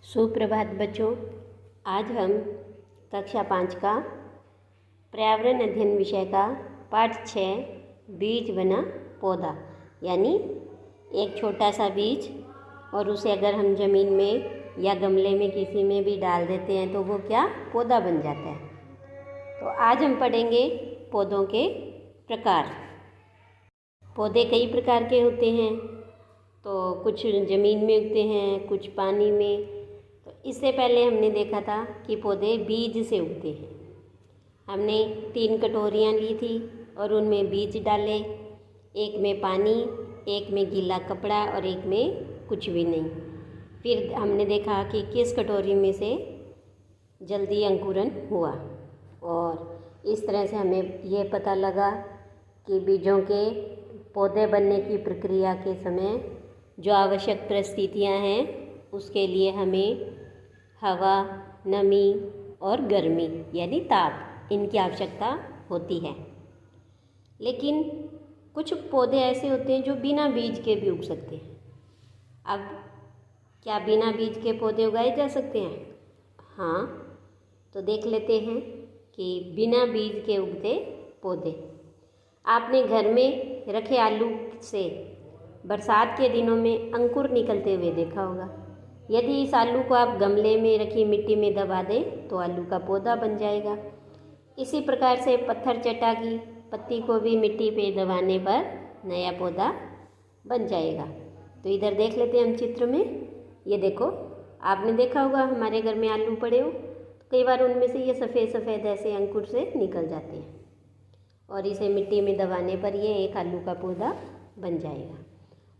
सुप्रभात बच्चों। आज हम कक्षा 5 का पर्यावरण अध्ययन विषय का पाठ 6 बीज बना पौधा, यानी एक छोटा सा बीज और उसे अगर हम ज़मीन में या गमले में किसी में भी डाल देते हैं तो वो क्या पौधा बन जाता है। तो आज हम पढ़ेंगे पौधों के प्रकार। पौधे कई प्रकार के होते हैं, तो कुछ ज़मीन में उगते हैं, कुछ पानी में। तो इससे पहले हमने देखा था कि पौधे बीज से उगते हैं। हमने 3 कटोरियाँ ली थी और उनमें बीज डाले, एक में पानी, एक में गीला कपड़ा और एक में कुछ भी नहीं। फिर हमने देखा कि किस कटोरी में से जल्दी अंकुरन हुआ, और इस तरह से हमें ये पता लगा कि बीजों के पौधे बनने की प्रक्रिया के समय जो आवश्यक परिस्थितियाँ हैं उसके लिए हमें हवा, नमी और गर्मी यानी ताप, इनकी आवश्यकता होती है। लेकिन कुछ पौधे ऐसे होते हैं जो बिना बीज के भी उग सकते हैं। अब क्या बिना बीज के पौधे उगाए जा सकते हैं? हाँ, तो देख लेते हैं कि बिना बीज के उगते पौधे। आपने घर में रखे आलू से बरसात के दिनों में अंकुर निकलते हुए देखा होगा। यदि इस आलू को आप गमले में रखी मिट्टी में दबा दें तो आलू का पौधा बन जाएगा। इसी प्रकार से पत्थर चट्टा की पत्ती को भी मिट्टी पे दबाने पर नया पौधा बन जाएगा। तो इधर देख लेते हैं हम चित्र में। ये देखो, आपने देखा होगा हमारे घर में आलू पड़े हो, तो कई बार उनमें से ये सफ़ेद सफ़ेद ऐसे अंकुर से निकल जाते हैं और इसे मिट्टी में दबाने पर ये एक आलू का पौधा बन जाएगा।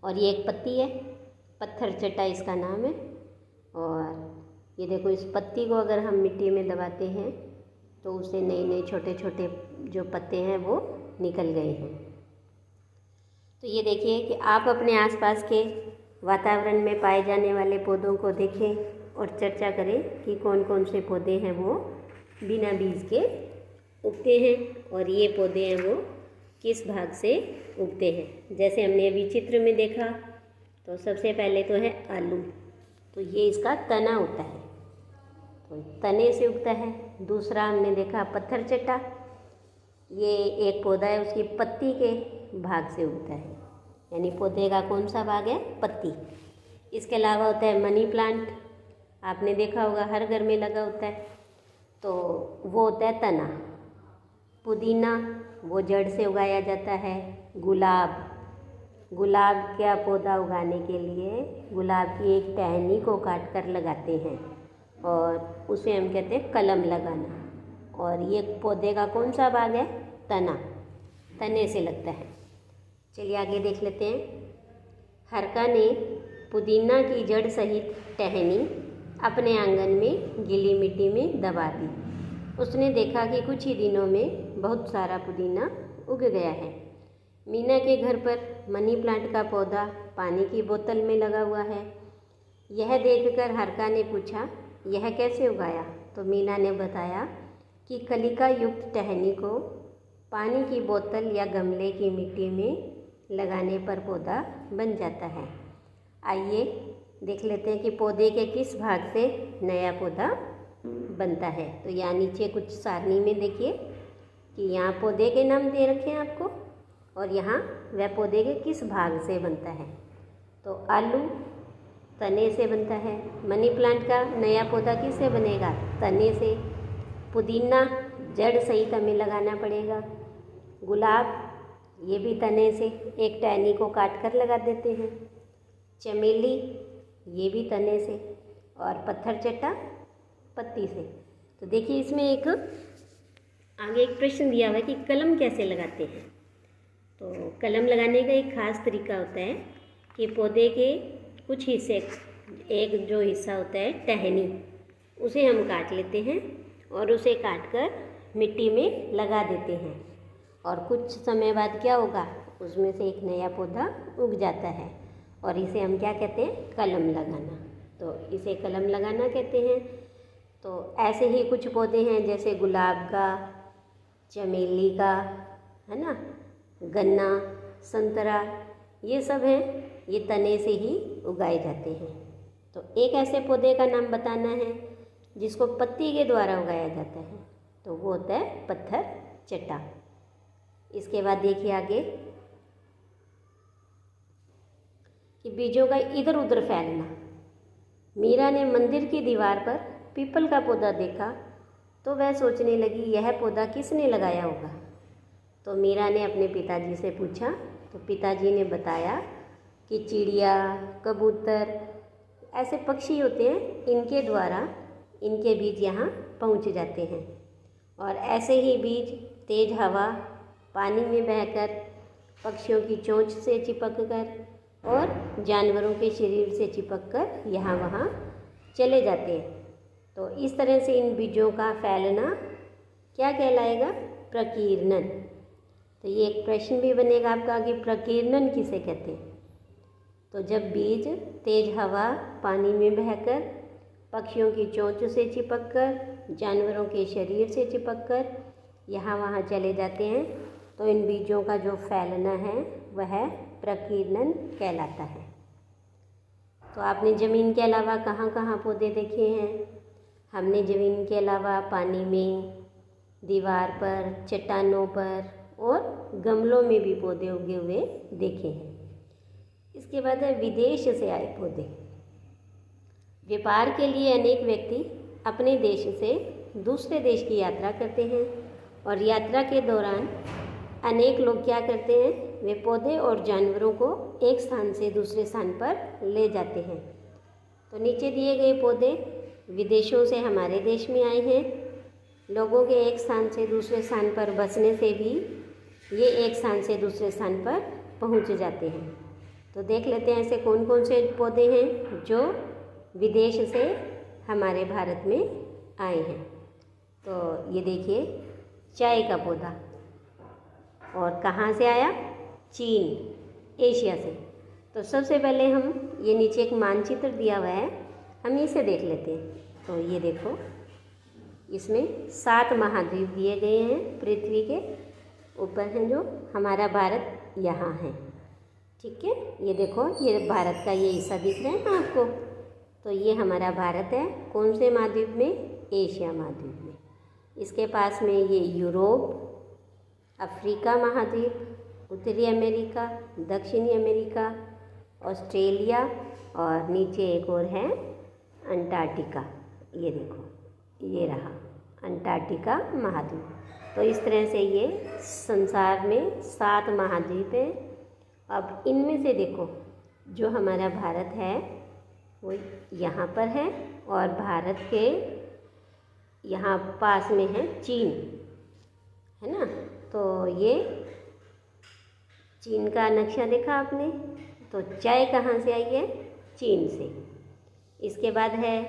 और ये एक पत्ती है, पत्थर चट्टा इसका नाम है। और ये देखो, इस पत्ती को अगर हम मिट्टी में दबाते हैं तो उससे नए नए छोटे छोटे जो पत्ते हैं वो निकल गए हैं। तो ये देखिए कि आप अपने आसपास के वातावरण में पाए जाने वाले पौधों को देखें और चर्चा करें कि कौन कौन से पौधे हैं वो बिना बीज के उगते हैं और ये पौधे हैं वो किस भाग से उगते हैं। जैसे हमने अभी चित्र में देखा, तो सबसे पहले तो है आलू। तो ये इसका तना होता है, तो तने से उगता है। दूसरा हमने देखा पत्थर चट्टा, ये एक पौधा है, उसकी पत्ती के भाग से उगता है, यानी पौधे का कौन सा भाग है? पत्ती। इसके अलावा होता है मनी प्लांट, आपने देखा होगा हर घर में लगा होता है, तो वो होता है तना। पुदीना, वो जड़ से उगाया जाता है। गुलाब का पौधा उगाने के लिए गुलाब की एक टहनी को काट कर लगाते हैं और उसे हम कहते हैं कलम लगाना। और ये पौधे का कौन सा भाग है? तना, तने से लगता है। चलिए आगे देख लेते हैं। हरका ने पुदीना की जड़ सहित टहनी अपने आंगन में गीली मिट्टी में दबा दी। उसने देखा कि कुछ ही दिनों में बहुत सारा पुदीना उग गया है। मीना के घर पर मनी प्लांट का पौधा पानी की बोतल में लगा हुआ है। यह देखकर हरका ने पूछा, यह कैसे उगाया? तो मीना ने बताया कि कलिका युक्त टहनी को पानी की बोतल या गमले की मिट्टी में लगाने पर पौधा बन जाता है। आइए देख लेते हैं कि पौधे के किस भाग से नया पौधा बनता है। तो यहाँ नीचे कुछ सारणी में देखिए कि यहाँ पौधे के नाम दे रखे हैं आपको, और यहाँ वह पौधे के किस भाग से बनता है। तो आलू तने से बनता है। मनी प्लांट का नया पौधा किससे बनेगा? तने से। पुदीना जड़ सहित हमें लगाना पड़ेगा। गुलाब, ये भी तने से, एक टहनी को काट कर लगा देते हैं। चमेली, ये भी तने से। और पत्थर चट्टा पत्ती से। तो देखिए इसमें एक आगे एक प्रश्न दिया हुआ है कि कलम कैसे लगाते हैं। तो कलम लगाने का एक खास तरीका होता है कि पौधे के कुछ हिस्से, एक जो हिस्सा होता है टहनी, उसे हम काट लेते हैं और उसे काट कर मिट्टी में लगा देते हैं, और कुछ समय बाद क्या होगा, उसमें से एक नया पौधा उग जाता है, और इसे हम क्या कहते हैं? कलम लगाना। तो इसे कलम लगाना कहते हैं। तो ऐसे ही कुछ पौधे हैं जैसे गुलाब का, चमेली का, है ना, गन्ना, संतरा, ये सब हैं, ये तने से ही उगाए जाते हैं। तो एक ऐसे पौधे का नाम बताना है जिसको पत्ती के द्वारा उगाया जाता है, तो वो होता है पत्थर चट्टा। इसके बाद देखिए आगे कि बीजों का इधर उधर फैलना। मीरा ने मंदिर की दीवार पर पीपल का पौधा देखा तो वह सोचने लगी यह पौधा किसने लगाया होगा। तो मीरा ने अपने पिताजी से पूछा, तो पिताजी ने बताया कि चिड़िया, कबूतर, ऐसे पक्षी होते हैं, इनके द्वारा इनके बीज यहाँ पहुँच जाते हैं। और ऐसे ही बीज तेज हवा, पानी में बहकर, पक्षियों की चोंच से चिपक कर और जानवरों के शरीर से चिपक कर यहाँ वहाँ चले जाते हैं। तो इस तरह से इन बीजों का फैलना क्या कहलाएगा? प्रकीर्णन। तो ये एक प्रश्न भी बनेगा आपका कि प्रकीर्णन किसे कहते हैं। तो जब बीज तेज हवा, पानी में बहकर, पक्षियों की चोंच से चिपककर, जानवरों के शरीर से चिपककर यहाँ वहाँ चले जाते हैं, तो इन बीजों का जो फैलना है वह प्रकीर्णन कहलाता है। तो आपने ज़मीन के अलावा कहाँ कहाँ पौधे देखे हैं? हमने ज़मीन के अलावा पानी में, दीवार पर, चट्टानों पर और गमलों में भी पौधे उगे हुए देखे हैं। इसके बाद है विदेश से आए पौधे। व्यापार के लिए अनेक व्यक्ति अपने देश से दूसरे देश की यात्रा करते हैं और यात्रा के दौरान अनेक लोग क्या करते हैं? वे पौधे और जानवरों को एक स्थान से दूसरे स्थान पर ले जाते हैं। तो नीचे दिए गए पौधे विदेशों से हमारे देश में आए हैं। लोगों के एक स्थान से दूसरे स्थान पर बसने से भी ये एक स्थान से दूसरे स्थान पर पहुंच जाते हैं। तो देख लेते हैं ऐसे कौन कौन से पौधे हैं जो विदेश से हमारे भारत में आए हैं। तो ये देखिए चाय का पौधा, और कहाँ से आया? चीन, एशिया से। तो सबसे पहले हम ये नीचे एक मानचित्र दिया हुआ है, हम इसे देख लेते हैं। तो ये देखो, इसमें 7 महाद्वीप दिए गए हैं, पृथ्वी के ऊपर हैं, जो हमारा भारत यहाँ है। ठीक है, ये देखो, ये भारत का ये हिस्सा दिख रहा है ना आपको, तो ये हमारा भारत है। कौन से महाद्वीप में? एशिया महाद्वीप में। इसके पास में ये यूरोप, अफ्रीका महाद्वीप, उत्तरी अमेरिका, दक्षिणी अमेरिका, ऑस्ट्रेलिया और नीचे एक और है अंटार्कटिका। ये देखो, ये रहा अंटार्कटिका महाद्वीप। तो इस तरह से ये संसार में 7 महाद्वीप हैं। अब इनमें से देखो, जो हमारा भारत है वो यहाँ पर है, और भारत के यहाँ पास में है चीन, है ना। तो ये चीन का नक्शा देखा आपने, तो चाय कहाँ से आई है? चीन से। इसके बाद है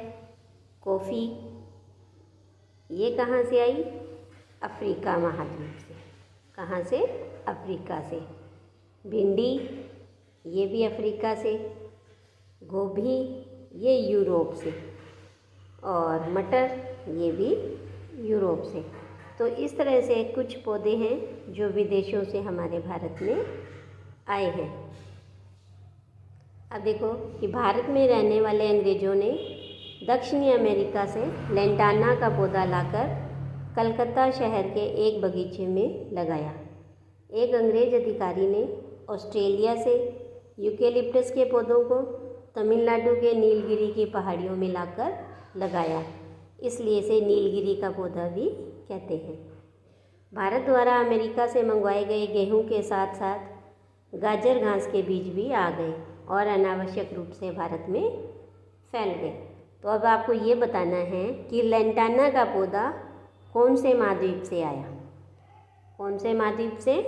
कॉफ़ी, ये कहाँ से आई? अफ्रीका महाद्वीप से। कहाँ से? अफ्रीका से। भिंडी, ये भी अफ्रीका से। गोभी, ये यूरोप से। और मटर, ये भी यूरोप से। तो इस तरह से कुछ पौधे हैं जो विदेशों से हमारे भारत में आए हैं। अब देखो कि भारत में रहने वाले अंग्रेज़ों ने दक्षिणी अमेरिका से लेंटाना का पौधा लाकर कलकत्ता शहर के एक बगीचे में लगाया। एक अंग्रेज अधिकारी ने ऑस्ट्रेलिया से यूकेलिप्टस के पौधों को तमिलनाडु के नीलगिरी की पहाड़ियों में लाकर लगाया, इसलिए इसे नीलगिरी का पौधा भी कहते हैं। भारत द्वारा अमेरिका से मंगवाए गए गेहूं के साथ साथ गाजर घास के बीज भी आ गए और अनावश्यक रूप से भारत में फैल गए। तो अब आपको ये बताना है कि लेंटाना का पौधा कौन से महाद्वीप से आया? कौन से महाद्वीप से?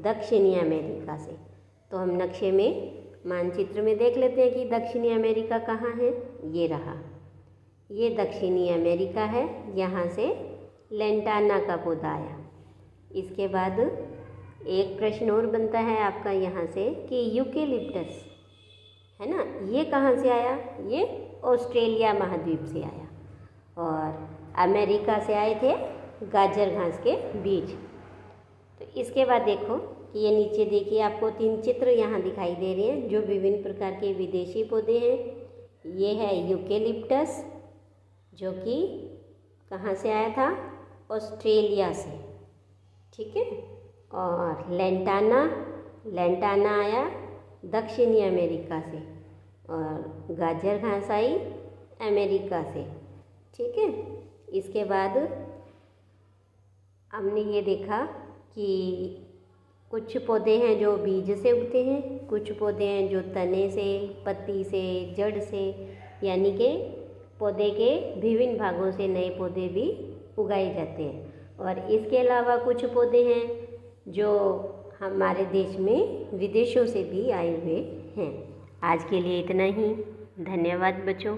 दक्षिणी अमेरिका से। तो हम नक्शे में, मानचित्र में देख लेते हैं कि दक्षिणी अमेरिका कहाँ है। ये रहा, ये दक्षिणी अमेरिका है, यहाँ से लेंटाना का पौधा आया। इसके बाद एक प्रश्न और बनता है आपका यहाँ से कि यूकेलिप्टस, है ना, ये कहाँ से आया? ये ऑस्ट्रेलिया महाद्वीप से आया, और अमेरिका से आए थे गाजर घास के बीज। तो इसके बाद देखो कि ये नीचे देखिए, आपको 3 चित्र यहाँ दिखाई दे रहे हैं जो विभिन्न प्रकार के विदेशी पौधे हैं। ये है यूकेलिप्टस, जो कि कहाँ से आया था? ऑस्ट्रेलिया से। ठीक है। और लेंटाना, लेंटाना आया दक्षिणी अमेरिका से। और गाजर घास आई अमेरिका से। ठीक है। इसके बाद हमने ये देखा कि कुछ पौधे हैं जो बीज से उगते हैं, कुछ पौधे हैं जो तने से, पत्ती से, जड़ से, यानी कि पौधे के विभिन्न भागों से नए पौधे भी उगाए जाते हैं। और इसके अलावा कुछ पौधे हैं जो हमारे देश में विदेशों से भी आए हुए हैं। आज के लिए इतना ही। धन्यवाद बच्चों।